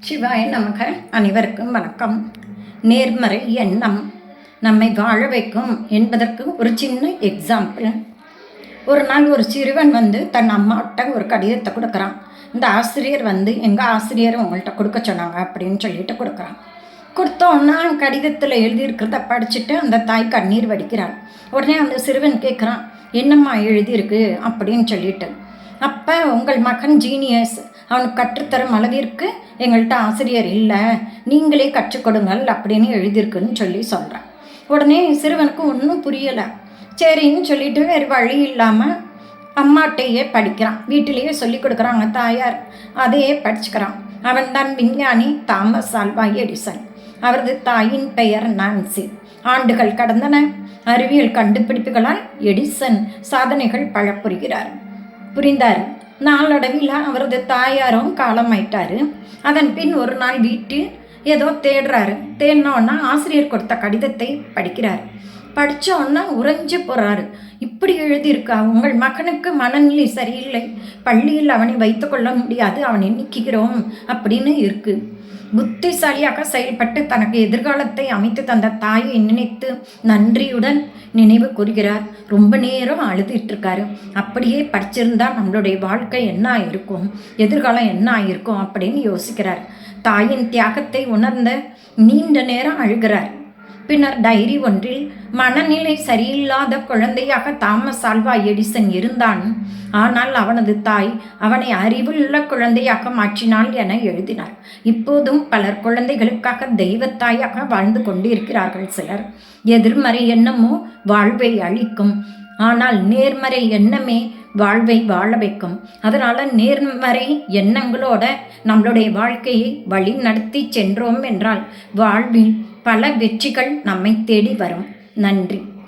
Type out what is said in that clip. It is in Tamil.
சிவாய நமக. அனைவருக்கும் வணக்கம். நேர்மறை எண்ணம் நம்மை வாழ வைக்கும் என்பதற்கு ஒரு சின்ன எக்ஸாம்பிள். ஒரு நாள் ஒரு சிறுவன் தன் அம்மாட்ட ஒரு கடிதத்தை கொடுக்குறான். இந்த ஆசிரியர் எங்கள் ஆசிரியர் உங்கள்கிட்ட கொடுக்க சொன்னாங்க அப்படின்னு சொல்லிட்டு கொடுக்குறான். கொடுத்தோன்னா கடிதத்தில் எழுதியிருக்கிறத படிச்சுட்டு அந்த தாய் கண்ணீர் வடிக்கிறான். உடனே அந்த சிறுவன் கேட்குறான், என்னம்மா எழுதியிருக்கு அப்படின்னு சொல்லிட்டு. அப்போ உங்கள் மகன் ஜீனியஸ், அவனுக்கு கற்றுத்தரும் அளவிற்கு எங்கள்கிட்ட ஆசிரியர் இல்லை, நீங்களே கற்றுக் கொடுங்கள் அப்படின்னு எழுதியிருக்குன்னு சொல்கிறான். உடனே சிறுவனுக்கு ஒன்றும் புரியலை. சரின்னு சொல்லிட்டு வேறு வழி இல்லாமல் அம்மாட்டையே படிக்கிறான். வீட்டிலேயே சொல்லி கொடுக்குறாங்க தாயார், அதையே படிச்சுக்கிறான். அவன்தான் விஞ்ஞானி தாமஸ் ஆல்வா எடிசன். அவரது தாயின் பெயர் நான்சி. ஆண்டுகள் கடந்தன. அறிவியல் கண்டுபிடிப்புகளால் எடிசன் சாதனைகள் பல புரிந்தார். நாளடைவில் அவரது தாயாரும் காலமாயிட்டார். அதன் பின் ஒரு நாள் வீட்டில் ஏதோ தேடுறாரு. தேடினோன்னா ஆசிரியர் கொடுத்த கடிதத்தை படிக்கிறார். படித்தோன்னா உறைஞ்சு போகிறாரு. இப்படி எழுதியிருக்கா, உங்கள் மகனுக்கு மனநிலை சரியில்லை, பள்ளியில் அவனை வைத்து கொள்ள முடியாது, அவனை நீக்குகிறோம் அப்படின்னு இருக்குது. புத்திசாலியாக செயல்பட்டு தனக்கு எதிர்காலத்தை அமைத்து தந்த தாயை நினைத்து நன்றியுடன் நினைவு கூறுகிறார். ரொம்ப நேரம் அழுதுட்டு இருக்காரு. அப்படியே படிச்சிருந்தா நம்மளுடைய வாழ்க்கை என்ன ஆயிருக்கும், எதிர்காலம் என்ன ஆயிருக்கும் அப்படின்னு யோசிக்கிறார். தாயின் தியாகத்தை உணர்ந்த நீண்ட நேரம் அழுகிறார். பின்னர் டைரி ஒன்றில் மனநிலை சரியில்லாத குழந்தையாக தாமஸ் ஆல்வா எடிசன் இருந்தான். ஆனால் அவனது தாய் அவனை அறிவுள்ள குழந்தையாக மாற்றினாள் என எழுதினார். இப்போதும் பலர் குழந்தைகளுக்காக தெய்வத்தாயாக வாழ்ந்து கொண்டிருக்கிறார்கள். சிலர் எதிர்மறை எண்ணமோ வாழ்வை அழிக்கும், ஆனால் நேர்மறை எண்ணமே வாழ்வை வாழ வைக்கும். அதனால் நேர்மறை எண்ணங்களோட நம்மளுடைய வாழ்க்கையை வழி நடத்தி சென்றோம் என்றால் வாழ்வில் பல வெற்றிகள் நம்மை தேடி வரும். நன்றி.